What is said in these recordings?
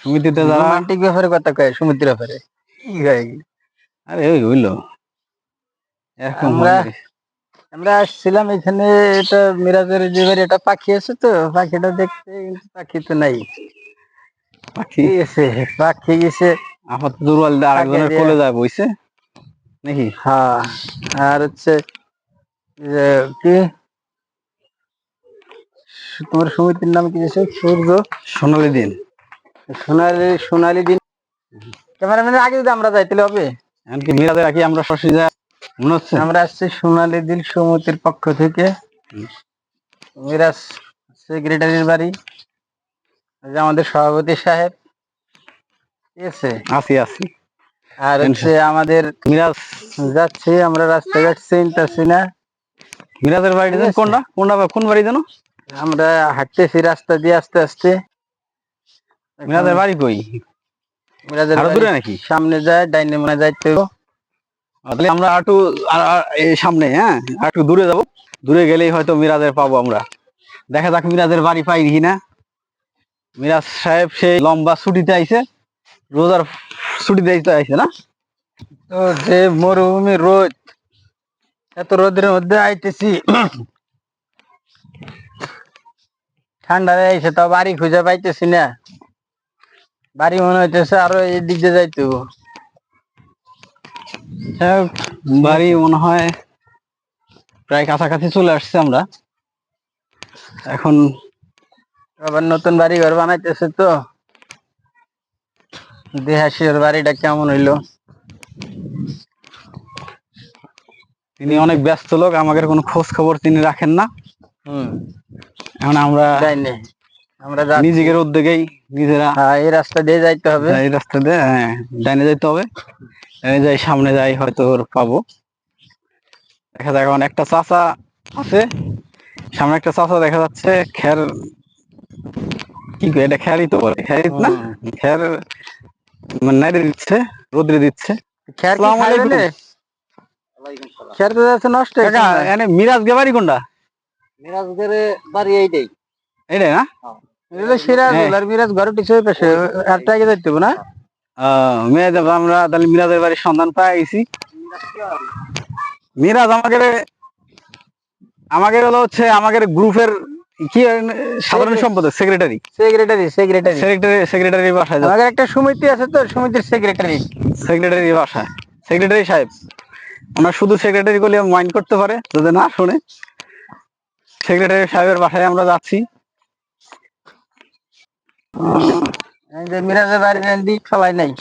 সমিতিতে যারা রোমান্টিক ব্যাপারে কথা কয় সমিতির ব্যাপারে কি কয়? আরে ওই হইলো এরকম আমরা হয়। আমরা আসছিলাম এখানে, এটা মিরাজের যে বাড়ি, এটা পাখি আছে তো, পাখিটা দেখতে, কিন্তু পাখি তো নাই। পাখি ঠিক আছে, পাখি গেছে আপাতত দুর্বল ফাঁকে আরেকজনের দিয়ে। কোলে যায় বইছে নাকি? হ্যাঁ, আর হচ্ছে যে কি, তোমার সমিতির নাম কি আছে? সূর্য সোনালি দিন। সোনালী, সোনালী দিন। ক্যামেরাম্যানের আগে যদি আমরা যাই তাহলে হবে। এমনকি মিরাজের আগে আমরা সরাসরি যা মনে হচ্ছে। আমরা আসছি সোনালী দিন সমিতির পক্ষ থেকে, মিরাজ সেক্রেটারির বাড়ি, এই যে আমাদের সভাপতি সাহেব, ঠিক আছে। আছি আছি। আর হচ্ছে আমাদের মিরাজ, যাচ্ছি আমরা, রাস্তাঘাট চিনতেছি না। মিরাজের বাড়ি ঠিক যেন আছে, কোনটা কোনটা কোন বাড়ি যেন? আমরা হাঁটতেছি রাস্তা দিয়ে আস্তে আস্তে। এখন মিরাজের বাড়ি কই? মিরাজের আরো বাড়ি দূরে নাকি? সামনে যায়, ডাইনে মনে যাইতে হইব। তাহলে আমরা একটু এই সামনে, হ্যাঁ একটু দূরে যাব। দূরে গেলেই হয়তো মিরাজের পাবো আমরা। দেখা যাক মিরাজের বাড়ি পাই কিনা। মিরাজ সাহেব সেই লম্বা ছুটিতে আইছে, রোজার ছুটিতে আইছে না? তো যে মরুভূমি রোদ, এত রোদের মধ্যে আইতেছি, ঠান্ডায় আইসে তো বাড়ি খুঁজে পাইতেছি না। বাড়ি মনে হইতেছে আরো এই দিক দিয়ে যাইতে হইব। বাড়ি মনে হয় প্রায় কাছাকাছি চলে আসছে আমরা এখন। আবার নতুন বাড়ি ঘর বানাইতেছে তো, দেহাশির বাড়িটা কেমন হইলো। তিনি অনেক ব্যস্ত লোক, আমাদের কোনো খোঁজ খবর তিনি রাখেন না। এখন আমরা ডাইনে আমরা যাচ্ছি, নিজেদের উদ্যোগেই নিজেরা এই রাস্তা দিয়ে যাইতে হবে। এই রাস্তা দিয়ে, হ্যাঁ ডাইনে যাইতে হবে। ডাইনে যাই, সামনে যাই হয়তো ওর পাবো। দেখা যাক। এখন একটা চাচা আছে সামনে, একটা চাচা দেখা যাচ্ছে খের, কি কই এটা, খেরই তো বলে, খেরই না, খের মানে নাইড়ে দিচ্ছে, রোদ্রে দিচ্ছে। খের কি আসসালামু খাইবে আলাইকুম। না? খের তো যাচ্ছে নষ্ট হয়েছে কাকা মনে হয়। এনে মিরাজ গে বাড়ি কোনটা? মিরাজের বাড়ি এইটাই। এটাই না? এটা সিরাজুল, আর মিরাজ ঘরে পিছনে পেছে, আর টাইগে যাইতে হবে না। মেয়ে যাব আমরা, তাহলে মিরাজের বাড়ির সন্ধান পাই গেছি। মিরাজ আমাদের আমাদের হলো হচ্ছে আমাদের গ্রুপের কি সাধারণ সম্পাদক, secretary secretary secretary secretary secretary বাসায় যাচ্ছে। আমাদের একটা সমিতি আছে তো, সমিতির সেক্রেটারি। সেক্রেটারি বাসায়, সেক্রেটারি সাহেব, ওনার শুধু সেক্রেটারি করলে মাইন্ড করতে পারে যদি না শুনে। সেক্রেটারি সাহেবের বাসায় আমরা যাচ্ছি। মিরাজের বাড়ি দিক ফেলাই নাই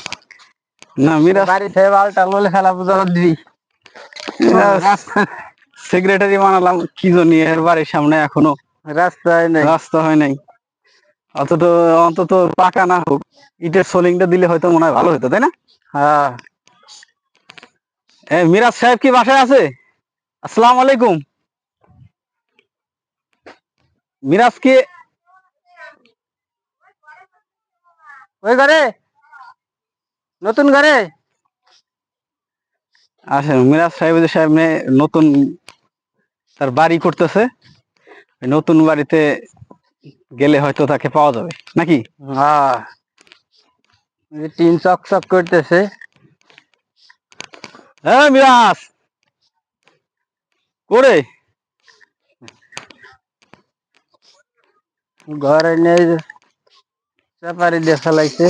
না মিরাজ বাড়ি থেকে আলটা ললে ফেলা বুঝা দিবি। সেক্রেটারি বানালাম কি জন্য, এর বাড়ির সামনে এখনো রাস্তায় নাই। রাস্তা হয় নাই। অন্তত অন্তত পাকা না হোক, ইটের সোলিংটা দিলে হয়তো মনে হয় ভালো হতো, তাই না? হ্যাঁ, মিরাজ সাহেব কি বাসায় আছে? আসসালামু আলাইকুম। মিরাজ কি ওই ঘরে, নতুন ঘরে আসেন? মিরাজ সাহেব সাহেব নতুন তার বাড়ি করতেছে, নতুন বাড়িতে গেলে হয়তো তাকে পাওয়া যাবে নাকি? হ্যাঁ, টিন চক চক করতেছে। হ্যাঁ মিরাজ করে ঘরে নেই, চাপারি দিয়ে ফেলাইছে।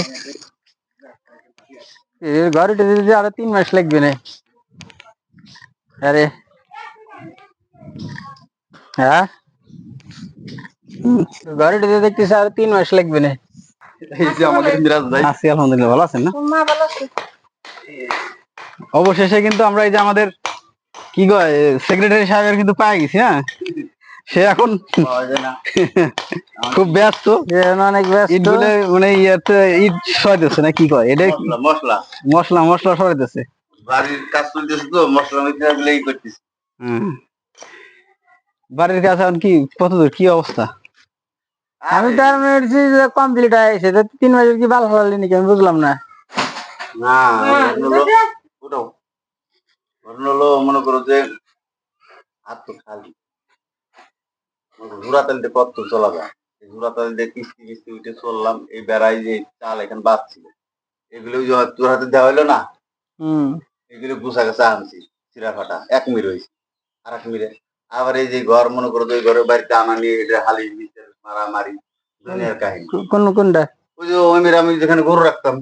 ঘরটা দিতে আরো 3 মাস লাগবে না। আরে হ্যাঁ, ঘরটা দিতে দেখতেছে আরো 3 মাস লাগবে না। আছি আলহামদুলিল্লাহ, ভালো আছেন না? অবশেষে কিন্তু আমরা এই যে আমাদের কি কয় সেক্রেটারি সাহেবের কিন্তু পাই গেছি। হ্যাঁ, সে এখন খুব ব্যস্ত, অনেক ব্যস্ত। ইট গুলো মানে ইয়েতে ইট সরাইতেছে না, কি কয় এটা, মশলা মশলা মশলা সরাইতেছে, বাড়ির কাজ চলতেছে তো, মশলা মিশাগুলো ই করতেছে। বাড়ির কাজ এখন কি কতদূর, কি অবস্থা? আমি তো আর কমপ্লিট হয়ে গেছে, 3 মাসের কি ভালো হলো নাকি আমি বুঝলাম না। না হলো মনে করো যে হাত তো খালি ঘোরা তালতে কত চলা যায়। ঝুড়াতালি দিয়ে কিস্তি কিস্তি উঠে চললাম, এই বেড়াই যে চাল এখানে বাঁচছিল, এগুলো তোর হাতে দেওয়া হলো না, এগুলো গুছা গাছা আনছি, চিরা ফাটা এক মির হয়েছে, আর এক মিরে আবার এই যে ঘর মনে করো ওই ঘরের বাড়িতে আনা নিয়ে এটা হালি মারামারি দুনিয়ার কাহিনী। কোনটা? ওই যে ওই মেরে আমি যেখানে গরু রাখতাম,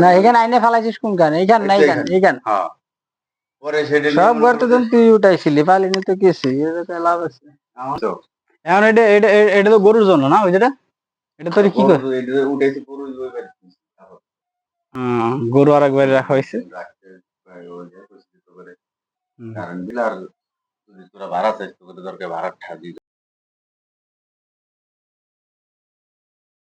না এখানে আইনে ফালাইছিস কোনখানে? এইখান না এইখান। হ্যাঁ, পরে সেটা সব ঘর তো তুই উঠাইছিলি, পালিনি তো কিছু, লাভ আছে। এখন এটা তো গরুর জন্য না, ওই যেটা এটা তোর কি করে? উঠেছি গরু গরু আর একবার রাখা হয়েছে। কারণ বিল আর তোরা ভাড়া চাইছ, তোদের দরকার ভাড়া ঠাদি